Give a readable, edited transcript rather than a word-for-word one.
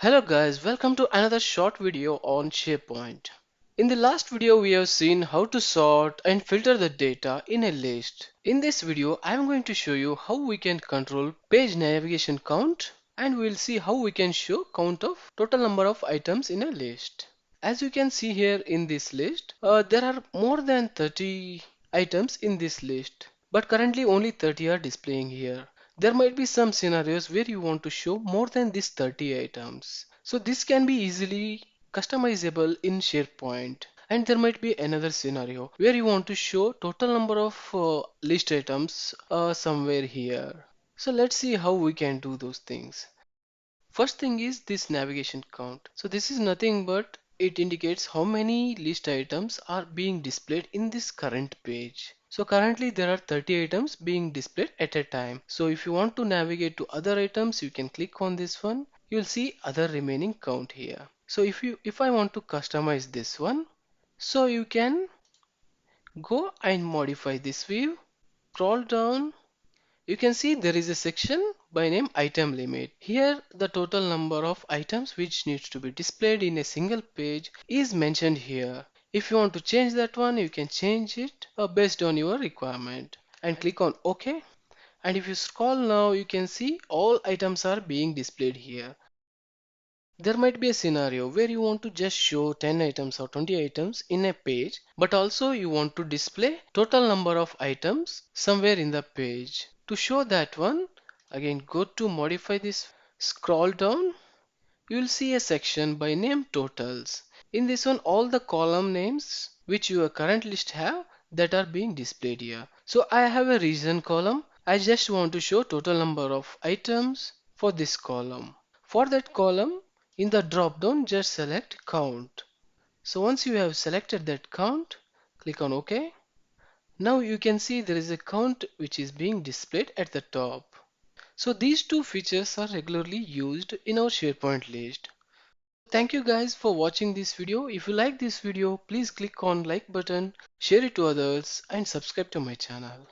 Hello guys, welcome to another short video on SharePoint. In the last video we have seen how to sort and filter the data in a list. In this video I am going to show you how we can control page navigation count, and we will see how we can show count of total number of items in a list. As you can see here in this list, there are more than 30 items in this list, but currently only 30 are displaying here. There might be some scenarios where you want to show more than these 30 items. So this can be easily customizable in SharePoint. And there might be another scenario where you want to show total number of list items somewhere here. So let's see how we can do those things. First thing is this navigation count. So this is nothing but it indicates how many list items are being displayed in this current page. So currently there are 30 items being displayed at a time. So if you want to navigate to other items, you can click on this one. You'll see other remaining count here. So if I want to customize this one, so you can go and modify this view, scroll down. You can see there is a section by name item limit. Here the total number of items which needs to be displayed in a single page is mentioned here. If you want to change that one, you can change it based on your requirement and click on OK. And if you scroll now, you can see all items are being displayed here. There might be a scenario where you want to just show 10 items or 20 items in a page, but also you want to display total number of items somewhere in the page. To show that one, again go to modify this, scroll down, you will see a section by name totals. In this one, all the column names which your current list have that are being displayed here. So I have a reason column. I just want to show total number of items for this column. For that column, in the drop down, just select count. So once you have selected that count, click on OK. Now you can see there is a count which is being displayed at the top. So these two features are regularly used in our SharePoint list. Thank you guys for watching this video. If you like this video, please click on like button, share it to others and subscribe to my channel.